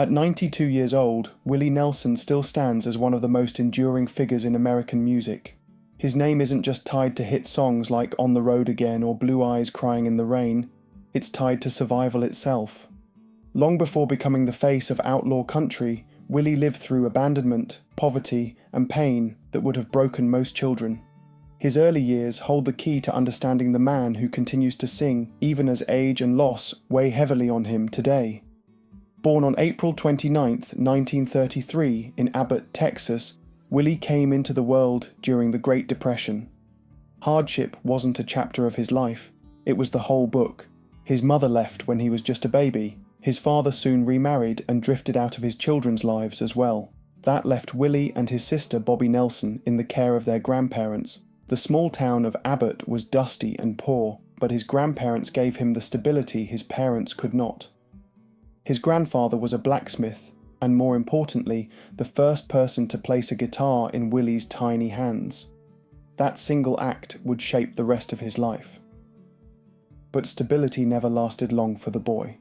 At 92 years old, Willie Nelson still stands as one of the most enduring figures in American music. His name isn't just tied to hit songs like On the Road Again or Blue Eyes Crying in the Rain, it's tied to survival itself. Long before becoming the face of outlaw country, Willie lived through abandonment, poverty, and pain that would have broken most children. His early years hold the key to understanding the man who continues to sing even as age and loss weigh heavily on him today. Born on April 29, 1933 in Abbott, Texas, Willie came into the world during the Great Depression. Hardship wasn't a chapter of his life, it was the whole book. His mother left when he was just a baby. His father soon remarried and drifted out of his children's lives as well. That left Willie and his sister Bobby Nelson in the care of their grandparents. The small town of Abbott was dusty and poor, but his grandparents gave him the stability his parents could not. His grandfather was a blacksmith, and more importantly, the first person to place a guitar in Willie's tiny hands. That single act would shape the rest of his life. But stability never lasted long for the boy.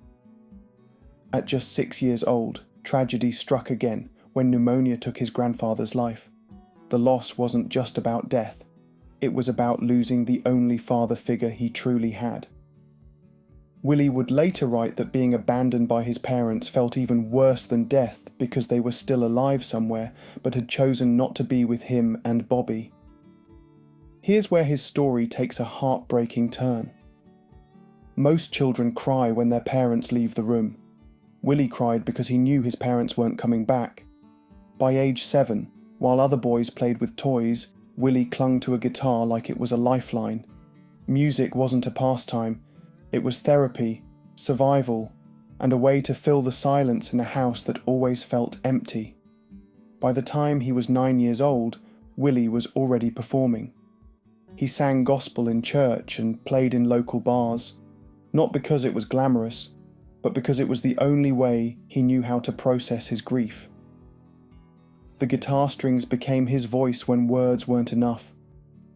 At just 6 years old, tragedy struck again when pneumonia took his grandfather's life. The loss wasn't just about death, it was about losing the only father figure he truly had. Willie would later write that being abandoned by his parents felt even worse than death because they were still alive somewhere but had chosen not to be with him and Bobby. Here's where his story takes a heartbreaking turn. Most children cry when their parents leave the room. Willie cried because he knew his parents weren't coming back. By age 7, while other boys played with toys, Willie clung to a guitar like it was a lifeline. Music wasn't a pastime, it was therapy, survival, and a way to fill the silence in a house that always felt empty. By the time he was 9 years old, Willie was already performing. He sang gospel in church and played in local bars, not because it was glamorous, but because it was the only way he knew how to process his grief. The guitar strings became his voice when words weren't enough.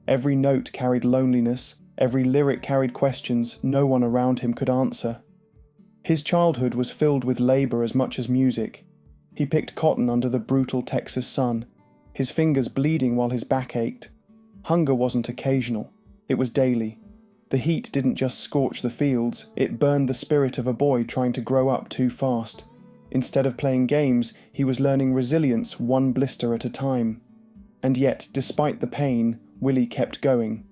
Every note carried loneliness, every lyric carried questions no one around him could answer. His childhood was filled with labor as much as music. He picked cotton under the brutal Texas sun, his fingers bleeding while his back ached. Hunger wasn't occasional, it was daily. The heat didn't just scorch the fields, it burned the spirit of a boy trying to grow up too fast. Instead of playing games, he was learning resilience one blister at a time. And yet, despite the pain, Willie kept going.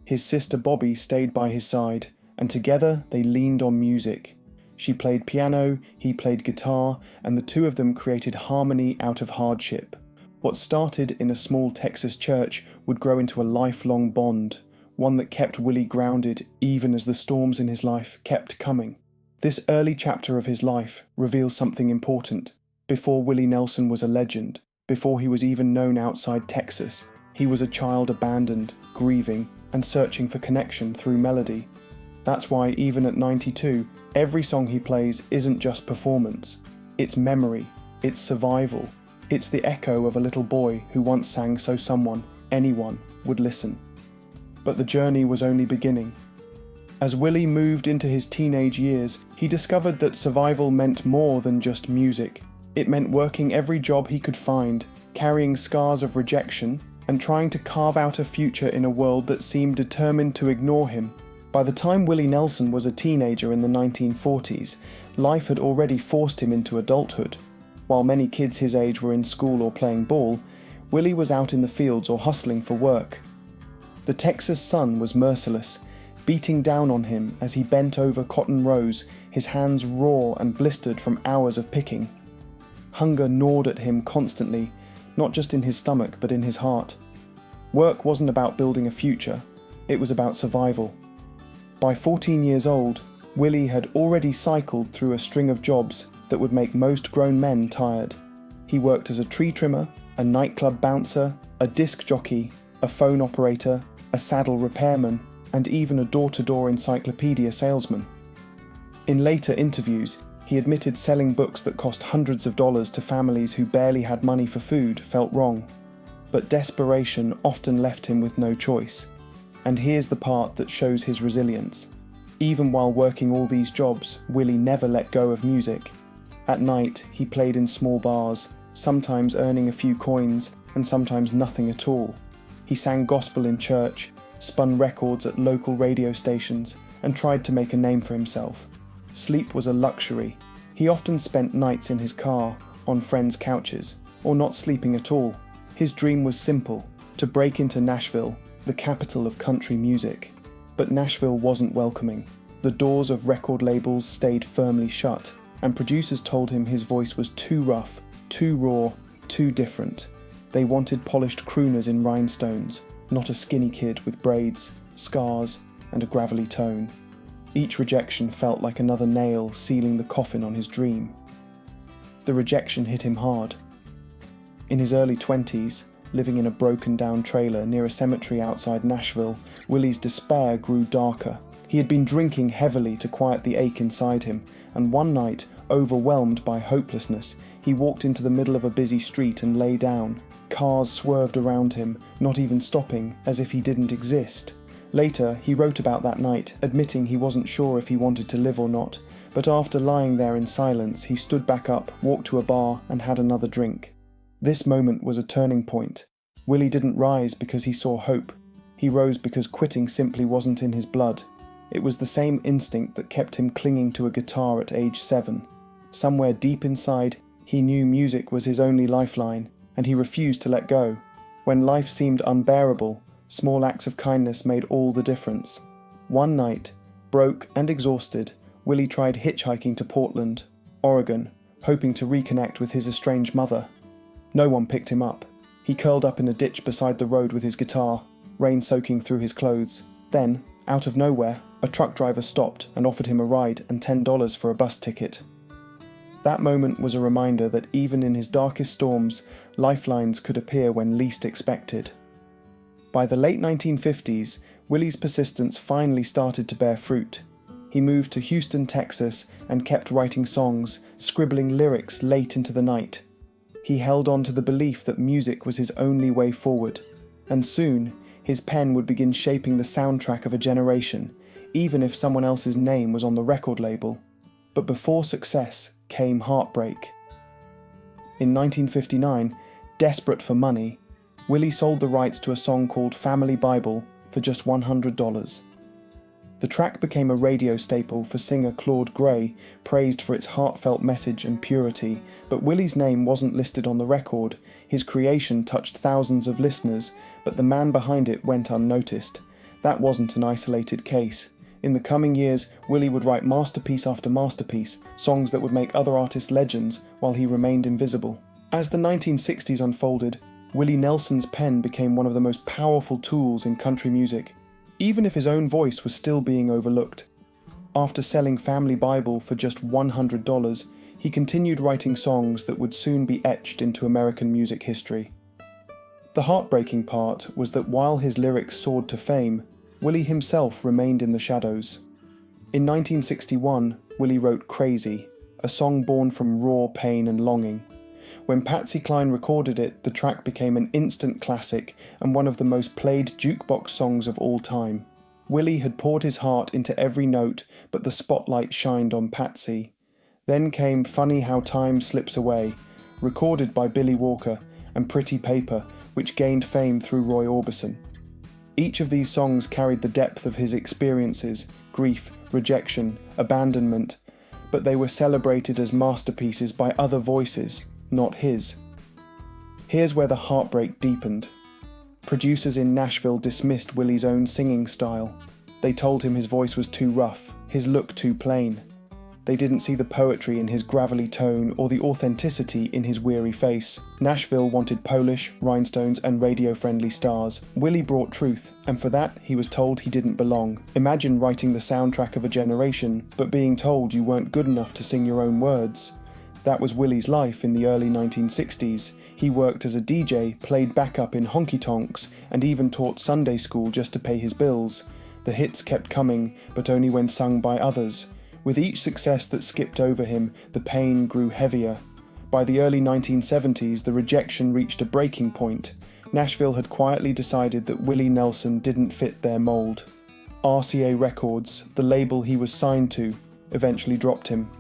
His sister Bobby stayed by his side, and together they leaned on music. She played piano, he played guitar, and the two of them created harmony out of hardship. What started in a small Texas church would grow into a lifelong bond, one that kept Willie grounded even as the storms in his life kept coming. This early chapter of his life reveals something important. Before Willie Nelson was a legend, before he was even known outside Texas, he was a child abandoned, grieving, and searching for connection through melody. That's why even at 92, every song he plays isn't just performance. It's memory, it's survival, it's the echo of a little boy who once sang so someone, anyone, would listen. But the journey was only beginning. As Willie moved into his teenage years, he discovered that survival meant more than just music. It meant working every job he could find, carrying scars of rejection, and trying to carve out a future in a world that seemed determined to ignore him. By the time Willie Nelson was a teenager in the 1940s, life had already forced him into adulthood. While many kids his age were in school or playing ball, Willie was out in the fields or hustling for work. The Texas sun was merciless, beating down on him as he bent over cotton rows, his hands raw and blistered from hours of picking. Hunger gnawed at him constantly, not just in his stomach but in his heart. Work wasn't about building a future, it was about survival. By 14 years old, Willie had already cycled through a string of jobs that would make most grown men tired. He worked as a tree trimmer, a nightclub bouncer, a disc jockey, a phone operator, a saddle repairman, and even a door-to-door encyclopedia salesman. In later interviews, he admitted selling books that cost hundreds of dollars to families who barely had money for food felt wrong. But desperation often left him with no choice. And here's the part that shows his resilience. Even while working all these jobs, Willie never let go of music. At night, he played in small bars, sometimes earning a few coins and sometimes nothing at all. He sang gospel in church, spun records at local radio stations, and tried to make a name for himself. Sleep was a luxury. He often spent nights in his car, on friends' couches, or not sleeping at all. His dream was simple: to break into Nashville, the capital of country music. But Nashville wasn't welcoming. The doors of record labels stayed firmly shut, and producers told him his voice was too rough, too raw, too different. They wanted polished crooners in rhinestones, not a skinny kid with braids, scars, and a gravelly tone. Each rejection felt like another nail sealing the coffin on his dream. The rejection hit him hard. In his early 20s, living in a broken-down trailer near a cemetery outside Nashville, Willie's despair grew darker. He had been drinking heavily to quiet the ache inside him, and one night, overwhelmed by hopelessness, he walked into the middle of a busy street and lay down. Cars swerved around him, not even stopping, as if he didn't exist. Later, he wrote about that night, admitting he wasn't sure if he wanted to live or not, but after lying there in silence, he stood back up, walked to a bar, and had another drink. This moment was a turning point. Willie didn't rise because he saw hope. He rose because quitting simply wasn't in his blood. It was the same instinct that kept him clinging to a guitar at age 7. Somewhere deep inside, he knew music was his only lifeline, and he refused to let go. When life seemed unbearable, small acts of kindness made all the difference. One night, broke and exhausted, Willie tried hitchhiking to Portland, Oregon, hoping to reconnect with his estranged mother. No one picked him up. He curled up in a ditch beside the road with his guitar, rain soaking through his clothes. Then, out of nowhere, a truck driver stopped and offered him a ride and $10 for a bus ticket. That moment was a reminder that even in his darkest storms, lifelines could appear when least expected. By the late 1950s, Willie's persistence finally started to bear fruit. He moved to Houston, Texas, and kept writing songs, scribbling lyrics late into the night. He held on to the belief that music was his only way forward, and soon, his pen would begin shaping the soundtrack of a generation, even if someone else's name was on the record label. But before success came heartbreak. In 1959, desperate for money, Willie sold the rights to a song called Family Bible for just $100. The track became a radio staple for singer Claude Gray, praised for its heartfelt message and purity, but Willie's name wasn't listed on the record. His creation touched thousands of listeners, but the man behind it went unnoticed. That wasn't an isolated case. In the coming years, Willie would write masterpiece after masterpiece, songs that would make other artists legends while he remained invisible. As the 1960s unfolded, Willie Nelson's pen became one of the most powerful tools in country music, even if his own voice was still being overlooked. After selling Family Bible for just $100, he continued writing songs that would soon be etched into American music history. The heartbreaking part was that while his lyrics soared to fame, Willie himself remained in the shadows. In 1961, Willie wrote Crazy, a song born from raw pain and longing. When Patsy Cline recorded it, the track became an instant classic and one of the most played jukebox songs of all time. Willie had poured his heart into every note, but the spotlight shined on Patsy. Then came Funny How Time Slips Away, recorded by Billy Walker, and Pretty Paper, which gained fame through Roy Orbison. Each of these songs carried the depth of his experiences, grief, rejection, abandonment, but they were celebrated as masterpieces by other voices, not his. Here's where the heartbreak deepened. Producers in Nashville dismissed Willie's own singing style. They told him his voice was too rough, his look too plain. They didn't see the poetry in his gravelly tone or the authenticity in his weary face. Nashville wanted Polish, rhinestones, and radio-friendly stars. Willie brought truth, and for that he was told he didn't belong. Imagine writing the soundtrack of a generation, but being told you weren't good enough to sing your own words. That was Willie's life in the early 1960s. He worked as a DJ, played backup in honky-tonks, and even taught Sunday school just to pay his bills. The hits kept coming, but only when sung by others. With each success that skipped over him, the pain grew heavier. By the early 1970s, the rejection reached a breaking point. Nashville had quietly decided that Willie Nelson didn't fit their mold. RCA Records, the label he was signed to, eventually dropped him.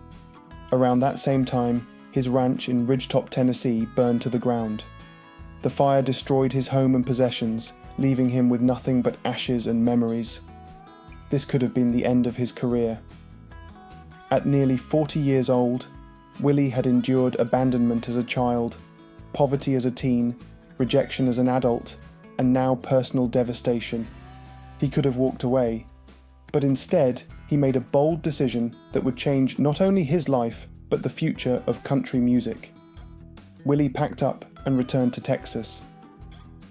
Around that same time, his ranch in Ridgetop, Tennessee burned to the ground. The fire destroyed his home and possessions, leaving him with nothing but ashes and memories. This could have been the end of his career. At nearly 40 years old, Willie had endured abandonment as a child, poverty as a teen, rejection as an adult, and now personal devastation. He could have walked away, but instead he made a bold decision that would change not only his life, but the future of country music. Willie packed up and returned to Texas.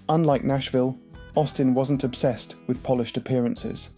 Unlike Nashville, Austin wasn't obsessed with polished appearances.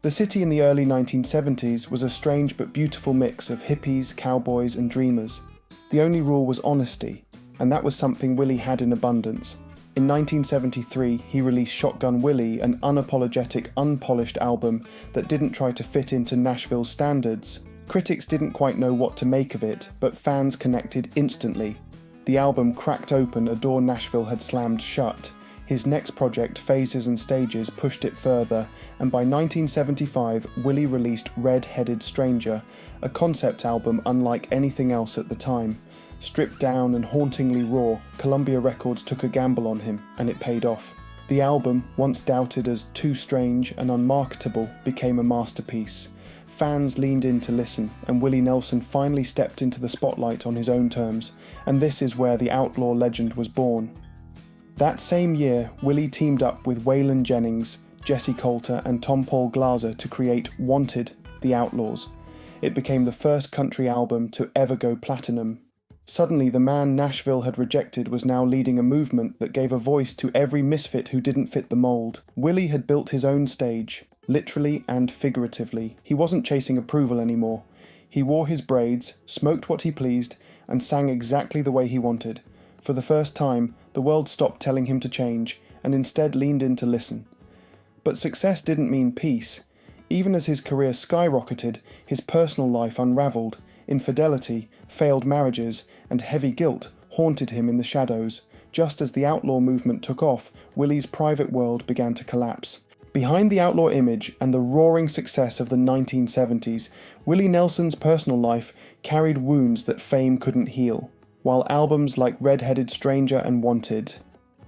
The city in the early 1970s was a strange but beautiful mix of hippies, cowboys, and dreamers. The only rule was honesty, and that was something Willie had in abundance. In 1973, he released Shotgun Willie, an unapologetic, unpolished album that didn't try to fit into Nashville's standards. Critics didn't quite know what to make of it, but fans connected instantly. The album cracked open a door Nashville had slammed shut. His next project, Phases and Stages, pushed it further, and by 1975, Willie released Red-Headed Stranger, a concept album unlike anything else at the time. Stripped down and hauntingly raw, Columbia Records took a gamble on him, and it paid off. The album, once doubted as too strange and unmarketable, became a masterpiece. Fans leaned in to listen, and Willie Nelson finally stepped into the spotlight on his own terms, and this is where the outlaw legend was born. That same year, Willie teamed up with Waylon Jennings, Jesse Coulter, and Tom Paul Glaser to create Wanted, The Outlaws. It became the first country album to ever go platinum. Suddenly, the man Nashville had rejected was now leading a movement that gave a voice to every misfit who didn't fit the mold. Willie had built his own stage, literally and figuratively. He wasn't chasing approval anymore. He wore his braids, smoked what he pleased, and sang exactly the way he wanted. For the first time, the world stopped telling him to change, and instead leaned in to listen. But success didn't mean peace. Even as his career skyrocketed, his personal life unravelled. Infidelity, failed marriages, and heavy guilt haunted him in the shadows. Just as the outlaw movement took off, Willie's private world began to collapse. Behind the outlaw image and the roaring success of the 1970s, Willie Nelson's personal life carried wounds that fame couldn't heal. While albums like Red-Headed Stranger and Wanted,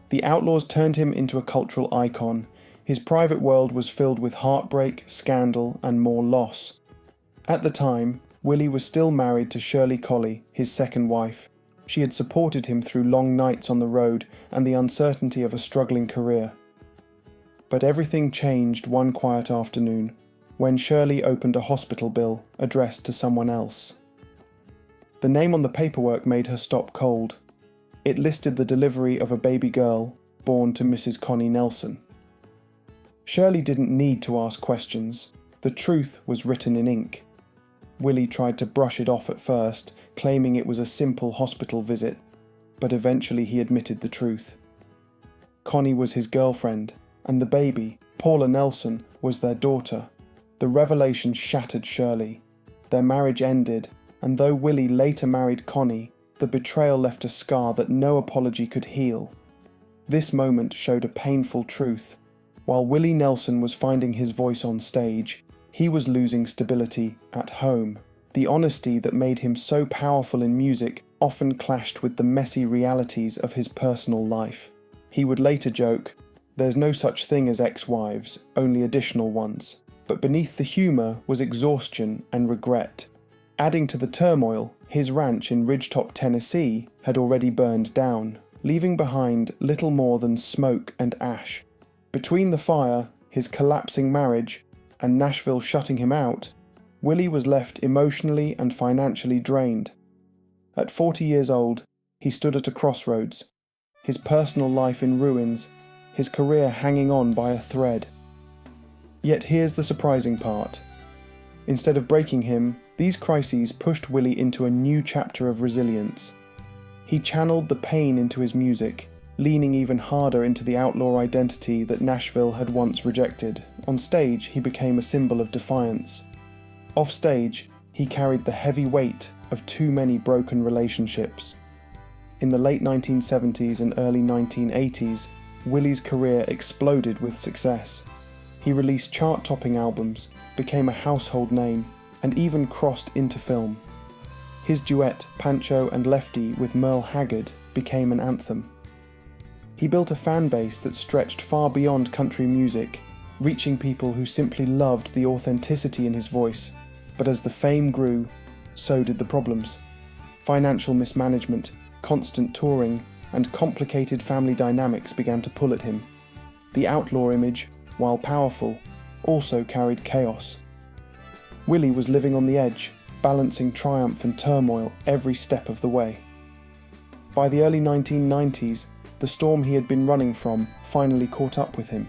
the Outlaws turned him into a cultural icon. His private world was filled with heartbreak, scandal, and more loss. At the time, Willie was still married to Shirley Colley, his second wife. She had supported him through long nights on the road and the uncertainty of a struggling career. But everything changed one quiet afternoon, when Shirley opened a hospital bill addressed to someone else. The name on the paperwork made her stop cold. It listed the delivery of a baby girl born to Mrs. Connie Nelson. Shirley didn't need to ask questions. The truth was written in ink. Willie tried to brush it off at first, claiming it was a simple hospital visit, but eventually he admitted the truth. Connie was his girlfriend, and the baby, Paula Nelson, was their daughter. The revelation shattered Shirley. Their marriage ended, and though Willie later married Connie, the betrayal left a scar that no apology could heal. This moment showed a painful truth. While Willie Nelson was finding his voice on stage, he was losing stability at home. The honesty that made him so powerful in music often clashed with the messy realities of his personal life. He would later joke, "There's no such thing as ex-wives, only additional ones." But beneath the humour was exhaustion and regret. Adding to the turmoil, his ranch in Ridgetop, Tennessee had already burned down, leaving behind little more than smoke and ash. Between the fire, his collapsing marriage, and Nashville shutting him out, Willie was left emotionally and financially drained. At 40 years old, he stood at a crossroads, his personal life in ruins, his career hanging on by a thread. Yet here's the surprising part. Instead of breaking him, these crises pushed Willie into a new chapter of resilience. He channeled the pain into his music, leaning even harder into the outlaw identity that Nashville had once rejected. On stage, he became a symbol of defiance. Off stage, he carried the heavy weight of too many broken relationships. In the late 1970s and early 1980s, Willie's career exploded with success. He released chart-topping albums, became a household name, and even crossed into film. His duet, Pancho and Lefty with Merle Haggard, became an anthem. He built a fan base that stretched far beyond country music, reaching people who simply loved the authenticity in his voice. But as the fame grew, so did the problems. Financial mismanagement, constant touring, and complicated family dynamics began to pull at him. The outlaw image, while powerful, also carried chaos. Willie was living on the edge, balancing triumph and turmoil every step of the way. By the early 1990s, the storm he had been running from finally caught up with him.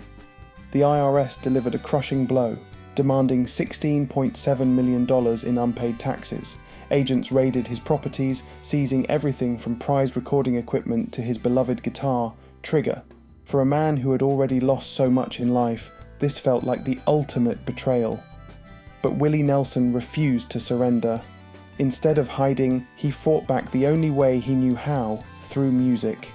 The IRS delivered a crushing blow, demanding $16.7 million in unpaid taxes. Agents raided his properties, seizing everything from prized recording equipment to his beloved guitar, Trigger. For a man who had already lost so much in life, this felt like the ultimate betrayal. But Willie Nelson refused to surrender. Instead of hiding, he fought back the only way he knew how, through music.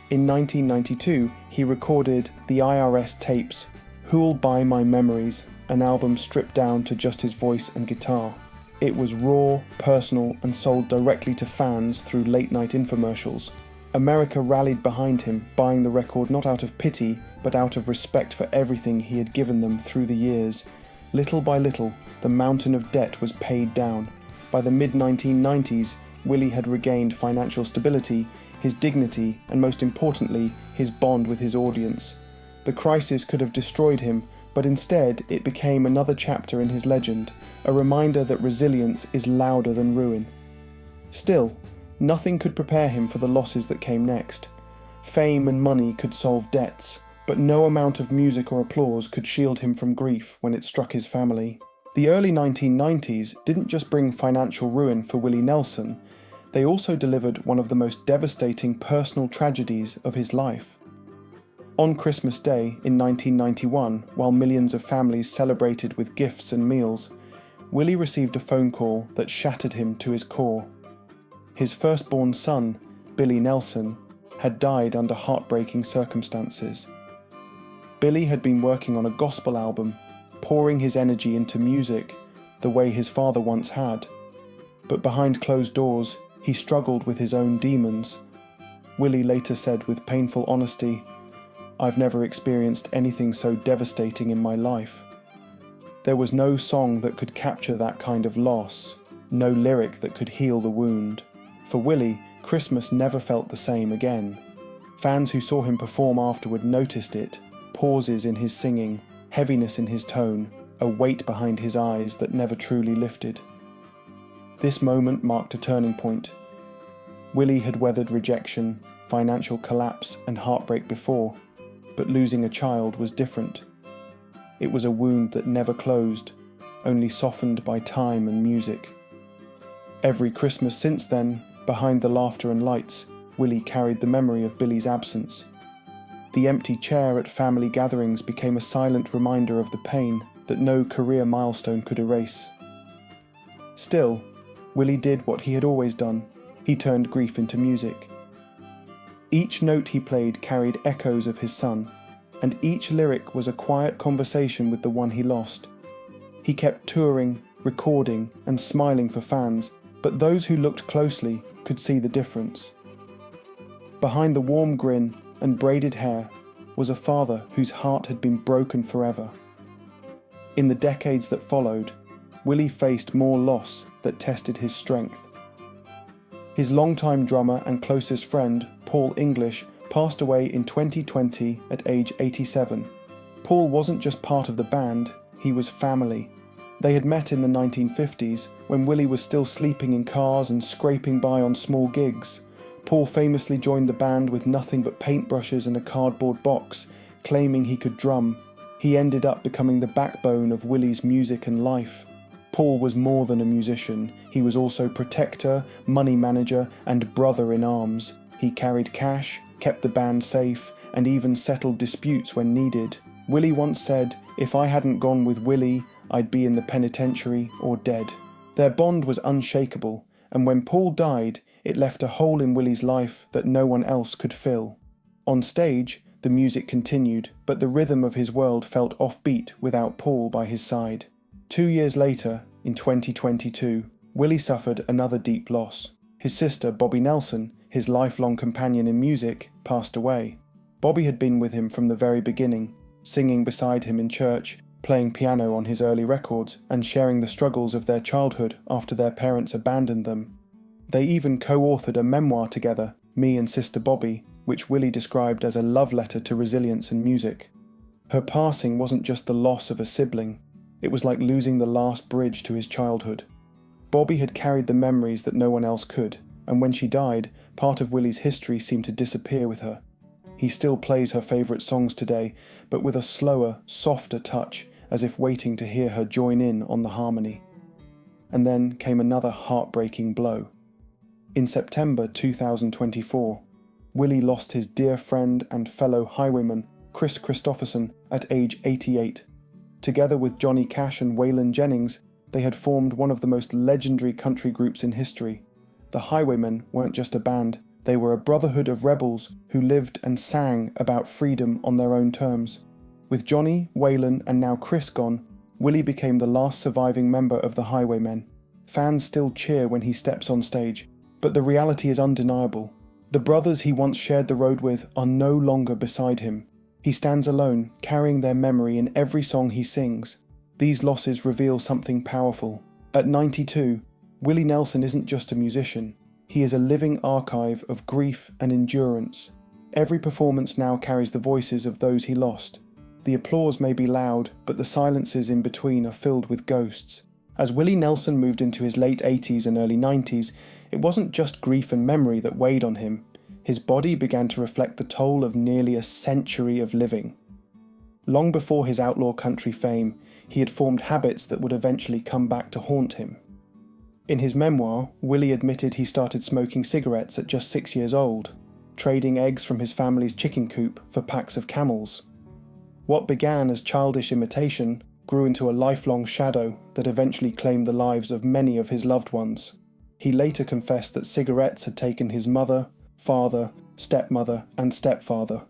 In 1992, he recorded the IRS tapes, Who'll Buy My Memories, an album stripped down to just his voice and guitar. It was raw, personal, and sold directly to fans through late-night infomercials. America rallied behind him, buying the record not out of pity, but out of respect for everything he had given them through the years. Little by little, the mountain of debt was paid down. By the mid-1990s, Willie had regained financial stability, his dignity, and most importantly, his bond with his audience. The crisis could have destroyed him, but instead it became another chapter in his legend, a reminder that resilience is louder than ruin. Still, nothing could prepare him for the losses that came next. Fame and money could solve debts, but no amount of music or applause could shield him from grief when it struck his family. The early 1990s didn't just bring financial ruin for Willie Nelson, they also delivered one of the most devastating personal tragedies of his life. On Christmas Day in 1991, while millions of families celebrated with gifts and meals, Willie received a phone call that shattered him to his core. His firstborn son, Billy Nelson, had died under heartbreaking circumstances. Billy had been working on a gospel album, pouring his energy into music, the way his father once had. But behind closed doors, he struggled with his own demons. Willie later said with painful honesty, "I've never experienced anything so devastating in my life." There was no song that could capture that kind of loss, no lyric that could heal the wound. For Willie, Christmas never felt the same again. Fans who saw him perform afterward noticed it, pauses in his singing, heaviness in his tone, a weight behind his eyes that never truly lifted. This moment marked a turning point. Willie had weathered rejection, financial collapse, and heartbreak before, but losing a child was different. It was a wound that never closed, only softened by time and music. Every Christmas since then, behind the laughter and lights, Willie carried the memory of Billy's absence. The empty chair at family gatherings became a silent reminder of the pain that no career milestone could erase. Still, Willie did what he had always done. He turned grief into music. Each note he played carried echoes of his son, and each lyric was a quiet conversation with the one he lost. He kept touring, recording, and smiling for fans, but those who looked closely could see the difference. Behind the warm grin and braided hair was a father whose heart had been broken forever. In the decades that followed, Willie faced more loss that tested his strength. His longtime drummer and closest friend, Paul English, passed away in 2020 at age 87. Paul wasn't just part of the band, he was family. They had met in the 1950s, when Willie was still sleeping in cars and scraping by on small gigs. Paul famously joined the band with nothing but paintbrushes and a cardboard box, claiming he could drum. He ended up becoming the backbone of Willie's music and life. Paul was more than a musician, he was also protector, money manager, and brother in arms. He carried cash, kept the band safe, and even settled disputes when needed. Willie once said, "If I hadn't gone with Willie, I'd be in the penitentiary or dead." Their bond was unshakable, and when Paul died, it left a hole in Willie's life that no one else could fill. On stage, the music continued, but the rhythm of his world felt offbeat without Paul by his side. 2 years later, in 2022, Willie suffered another deep loss. His sister, Bobby Nelson, his lifelong companion in music, passed away. Bobby had been with him from the very beginning, singing beside him in church, playing piano on his early records, and sharing the struggles of their childhood after their parents abandoned them. They even co-authored a memoir together, Me and Sister Bobby, which Willie described as a love letter to resilience and music. Her passing wasn't just the loss of a sibling, it was like losing the last bridge to his childhood. Bobby had carried the memories that no one else could, and when she died, part of Willie's history seemed to disappear with her. He still plays her favourite songs today, but with a slower, softer touch, as if waiting to hear her join in on the harmony. And then came another heartbreaking blow. In September 2024, Willie lost his dear friend and fellow highwayman, Chris Christopherson, at age 88. Together with Johnny Cash and Waylon Jennings, they had formed one of the most legendary country groups in history. The Highwaymen weren't just a band, they were a brotherhood of rebels who lived and sang about freedom on their own terms. With Johnny, Waylon, and now Chris gone, Willie became the last surviving member of the Highwaymen. Fans still cheer when he steps on stage, but the reality is undeniable. The brothers he once shared the road with are no longer beside him. He stands alone, carrying their memory in every song he sings. These losses reveal something powerful. At 92, Willie Nelson isn't just a musician. He is a living archive of grief and endurance. Every performance now carries the voices of those he lost. The applause may be loud, but the silences in between are filled with ghosts. As Willie Nelson moved into his late 80s and early 90s, it wasn't just grief and memory that weighed on him. His body began to reflect the toll of nearly a century of living. Long before his outlaw country fame, he had formed habits that would eventually come back to haunt him. In his memoir, Willie admitted he started smoking cigarettes at just 6 years old, trading eggs from his family's chicken coop for packs of Camels. What began as childish imitation grew into a lifelong shadow that eventually claimed the lives of many of his loved ones. He later confessed that cigarettes had taken his mother, father, stepmother, and stepfather.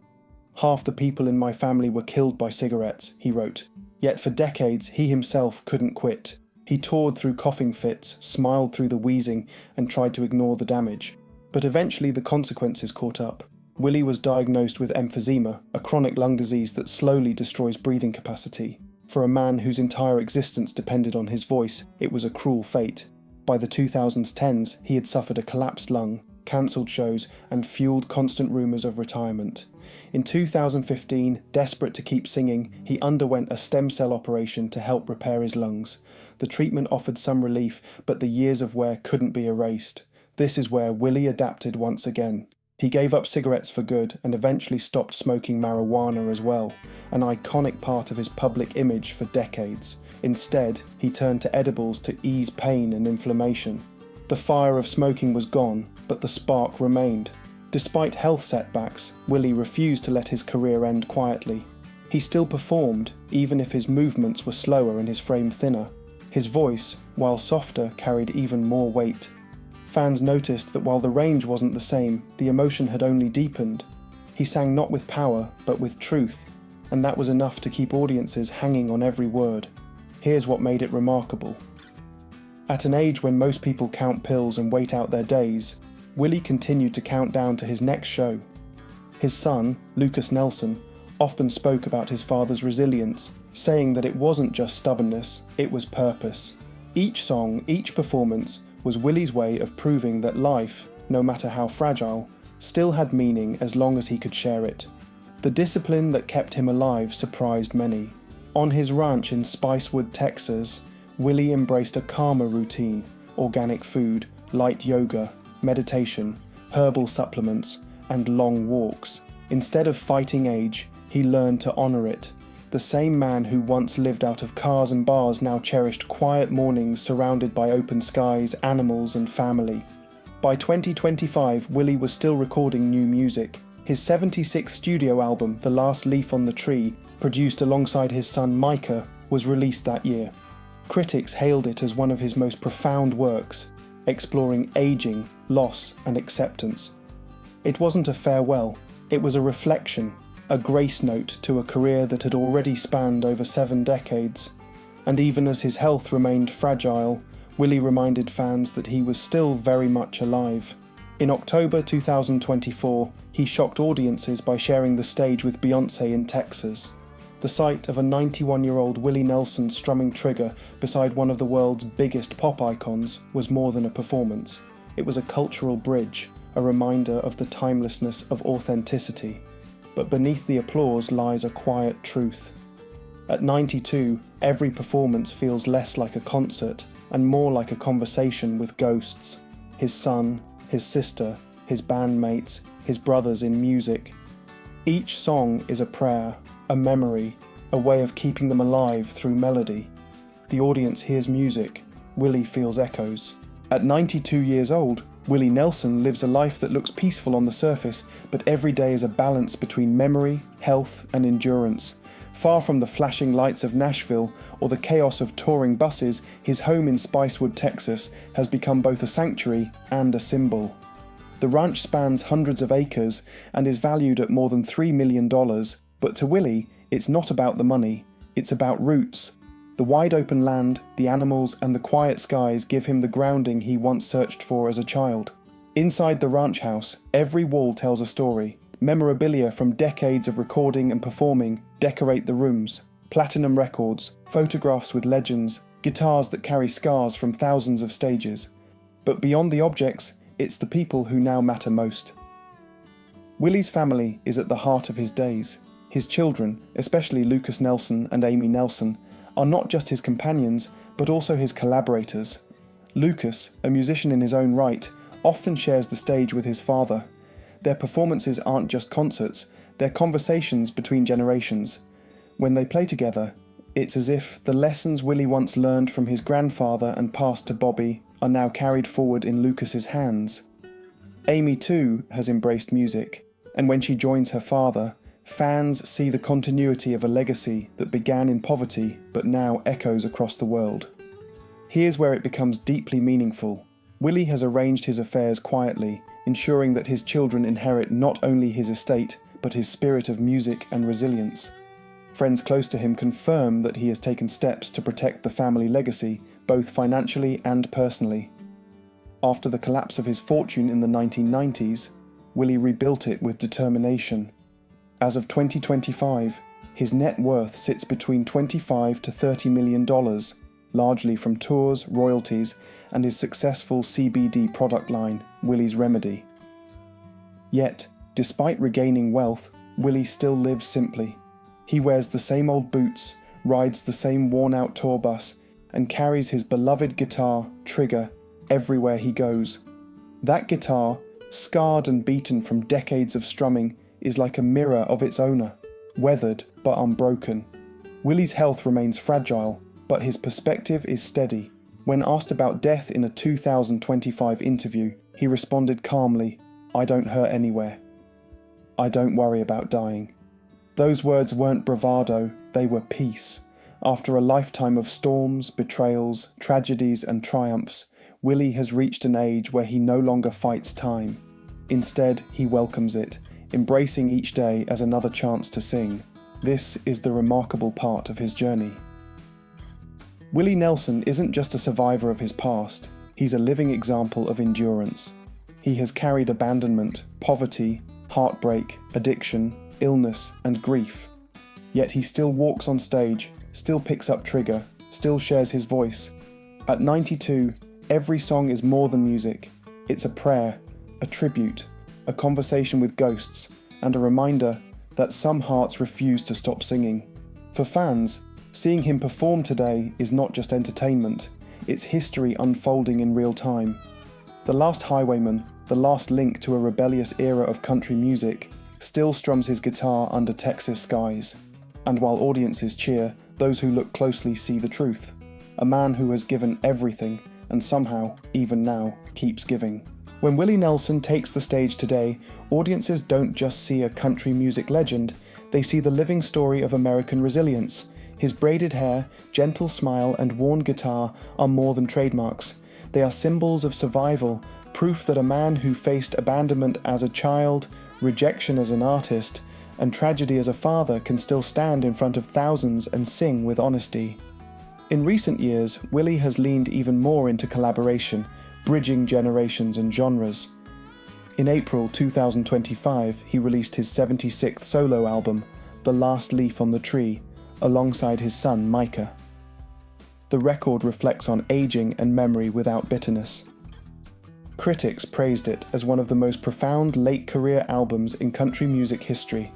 "Half the people in my family were killed by cigarettes," he wrote. Yet for decades he himself couldn't quit. He toured through coughing fits, smiled through the wheezing, and tried to ignore the damage. But eventually the consequences caught up. Willie was diagnosed with emphysema, a chronic lung disease that slowly destroys breathing capacity. For a man whose entire existence depended on his voice, it was a cruel fate. By the 2010s, he had suffered a collapsed lung, cancelled shows, and fueled constant rumours of retirement. In 2015, desperate to keep singing, he underwent a stem cell operation to help repair his lungs. The treatment offered some relief, but the years of wear couldn't be erased. This is where Willie adapted once again. He gave up cigarettes for good and eventually stopped smoking marijuana as well, an iconic part of his public image for decades. Instead, he turned to edibles to ease pain and inflammation. The fire of smoking was gone, but the spark remained. Despite health setbacks, Willie refused to let his career end quietly. He still performed, even if his movements were slower and his frame thinner. His voice, while softer, carried even more weight. Fans noticed that while the range wasn't the same, the emotion had only deepened. He sang not with power, but with truth, and that was enough to keep audiences hanging on every word. Here's what made it remarkable. At an age when most people count pills and wait out their days, Willie continued to count down to his next show. His son, Lucas Nelson, often spoke about his father's resilience, saying that it wasn't just stubbornness, it was purpose. Each song, each performance, was Willie's way of proving that life, no matter how fragile, still had meaning as long as he could share it. The discipline that kept him alive surprised many. On his ranch in Spicewood, Texas, Willie embraced a calmer routine: organic food, light yoga, meditation, herbal supplements, and long walks. Instead of fighting age, he learned to honour it. The same man who once lived out of cars and bars now cherished quiet mornings surrounded by open skies, animals, and family. By 2025, Willie was still recording new music. His 76th studio album, The Last Leaf on the Tree, produced alongside his son Micah, was released that year. Critics hailed it as one of his most profound works, exploring aging, loss, and acceptance. It wasn't a farewell, it was a reflection, a grace note to a career that had already spanned over 7 decades. And even as his health remained fragile, Willie reminded fans that he was still very much alive. In October 2024, he shocked audiences by sharing the stage with Beyoncé in Texas. The sight of a 91-year-old Willie Nelson strumming Trigger beside one of the world's biggest pop icons was more than a performance. It was a cultural bridge, a reminder of the timelessness of authenticity. But beneath the applause lies a quiet truth. At 92, every performance feels less like a concert and more like a conversation with ghosts. His son, his sister, his bandmates, his brothers in music. Each song is a prayer, a memory, a way of keeping them alive through melody. The audience hears music, Willie feels echoes. At 92 years old, Willie Nelson lives a life that looks peaceful on the surface, but every day is a balance between memory, health, and endurance. Far from the flashing lights of Nashville or the chaos of touring buses, his home in Spicewood, Texas, has become both a sanctuary and a symbol. The ranch spans hundreds of acres and is valued at more than $3 million, but to Willie, it's not about the money, it's about roots. The wide open land, the animals, and the quiet skies give him the grounding he once searched for as a child. Inside the ranch house, every wall tells a story. Memorabilia from decades of recording and performing decorate the rooms. Platinum records, photographs with legends, guitars that carry scars from thousands of stages. But beyond the objects, it's the people who now matter most. Willie's family is at the heart of his days. His children, especially Lucas Nelson and Amy Nelson, are not just his companions, but also his collaborators. Lucas, a musician in his own right, often shares the stage with his father. Their performances aren't just concerts, they're conversations between generations. When they play together, it's as if the lessons Willie once learned from his grandfather and passed to Bobby are now carried forward in Lucas's hands. Amy too has embraced music, and when she joins her father, fans see the continuity of a legacy that began in poverty but now echoes across the world. Here's where it becomes deeply meaningful. Willie has arranged his affairs quietly, ensuring that his children inherit not only his estate but his spirit of music and resilience. Friends close to him confirm that he has taken steps to protect the family legacy, both financially and personally. After the collapse of his fortune in the 1990s, Willie rebuilt it with determination. As of 2025, his net worth sits between $25 to $30 million, largely from tours, royalties, and his successful CBD product line, Willie's Remedy. Yet, despite regaining wealth, Willie still lives simply. He wears the same old boots, rides the same worn-out tour bus, and carries his beloved guitar, Trigger, everywhere he goes. That guitar, scarred and beaten from decades of strumming, is like a mirror of its owner, weathered but unbroken. Willie's health remains fragile, but his perspective is steady. When asked about death in a 2025 interview, he responded calmly, "I don't hurt anywhere. I don't worry about dying." Those words weren't bravado, they were peace. After a lifetime of storms, betrayals, tragedies and triumphs, Willie has reached an age where he no longer fights time. Instead, he welcomes it, embracing each day as another chance to sing. This is the remarkable part of his journey. Willie Nelson isn't just a survivor of his past, he's a living example of endurance. He has carried abandonment, poverty, heartbreak, addiction, illness, and grief. Yet he still walks on stage, still picks up Trigger, still shares his voice. At 92, every song is more than music. It's a prayer, a tribute, a conversation with ghosts, and a reminder that some hearts refuse to stop singing. For fans, seeing him perform today is not just entertainment, it's history unfolding in real time. The last highwayman, the last link to a rebellious era of country music, still strums his guitar under Texas skies. And while audiences cheer, those who look closely see the truth. A man who has given everything, and somehow, even now, keeps giving. When Willie Nelson takes the stage today, audiences don't just see a country music legend, they see the living story of American resilience. His braided hair, gentle smile, and worn guitar are more than trademarks. They are symbols of survival, proof that a man who faced abandonment as a child, rejection as an artist, and tragedy as a father can still stand in front of thousands and sing with honesty. In recent years, Willie has leaned even more into collaboration, bridging generations and genres. In April 2025, he released his 76th solo album, The Last Leaf on the Tree, alongside his son Micah. The record reflects on aging and memory without bitterness. Critics praised it as one of the most profound late-career albums in country music history.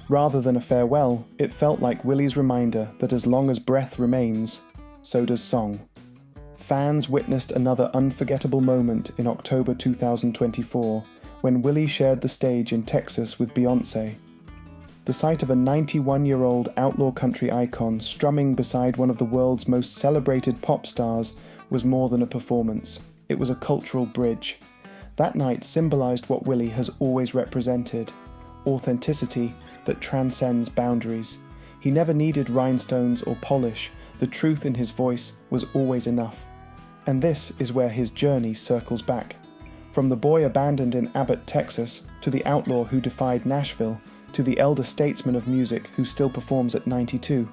Rather than a farewell, it felt like Willie's reminder that as long as breath remains, so does song. Fans witnessed another unforgettable moment in October 2024 when Willie shared the stage in Texas with Beyoncé. The sight of a 91-year-old outlaw country icon strumming beside one of the world's most celebrated pop stars was more than a performance. It was a cultural bridge. That night symbolized what Willie has always represented: authenticity that transcends boundaries. He never needed rhinestones or polish. The truth in his voice was always enough. And this is where his journey circles back. From the boy abandoned in Abbott, Texas, to the outlaw who defied Nashville, to the elder statesman of music who still performs at 92,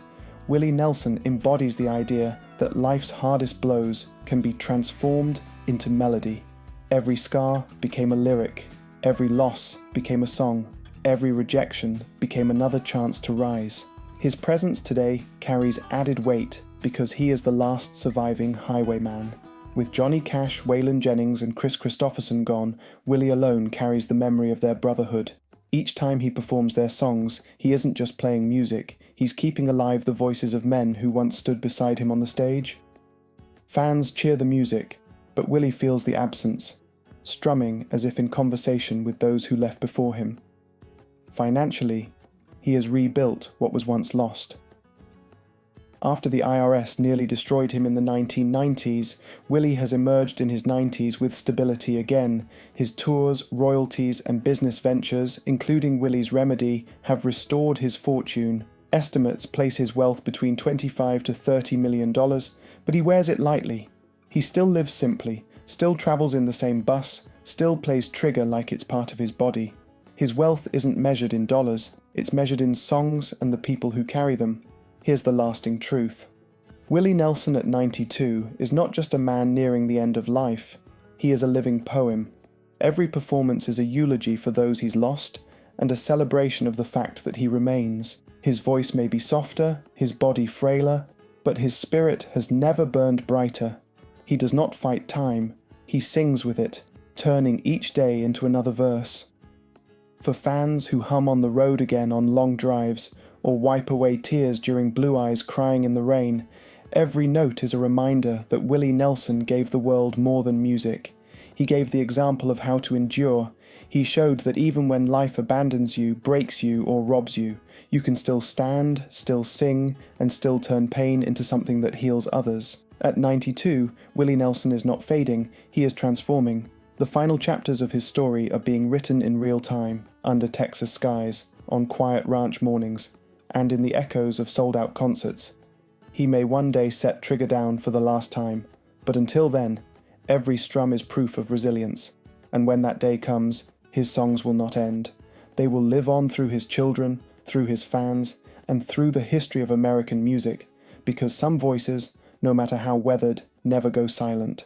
Willie Nelson embodies the idea that life's hardest blows can be transformed into melody. Every scar became a lyric, every loss became a song, every rejection became another chance to rise. His presence today carries added weight because he is the last surviving highwayman. With Johnny Cash, Waylon Jennings and Chris Christopherson gone, Willie alone carries the memory of their brotherhood. Each time he performs their songs, he isn't just playing music, he's keeping alive the voices of men who once stood beside him on the stage. Fans cheer the music, but Willie feels the absence, strumming as if in conversation with those who left before him. Financially, he has rebuilt what was once lost. After the IRS nearly destroyed him in the 1990s, Willie has emerged in his 90s with stability again. His tours, royalties and business ventures, including Willie's Remedy, have restored his fortune. Estimates place his wealth between $25 to $30 million, but he wears it lightly. He still lives simply, still travels in the same bus, still plays trigger like it's part of his body. His wealth isn't measured in dollars, it's measured in songs and the people who carry them. Here's the lasting truth. Willie Nelson at 92 is not just a man nearing the end of life. He is a living poem. Every performance is a eulogy for those he's lost, and a celebration of the fact that he remains. His voice may be softer, his body frailer, but his spirit has never burned brighter. He does not fight time, he sings with it, turning each day into another verse. For fans who hum on the road again on long drives, or wipe away tears during blue eyes crying in the rain, every note is a reminder that Willie Nelson gave the world more than music. He gave the example of how to endure. He showed that even when life abandons you, breaks you, or robs you, you can still stand, still sing, and still turn pain into something that heals others. At 92, Willie Nelson is not fading, he is transforming. The final chapters of his story are being written in real time, under Texas skies, on quiet ranch mornings, and in the echoes of sold-out concerts. He may one day set trigger down for the last time, but until then, every strum is proof of resilience, and when that day comes, his songs will not end. They will live on through his children, through his fans, and through the history of American music, because some voices, no matter how weathered, never go silent.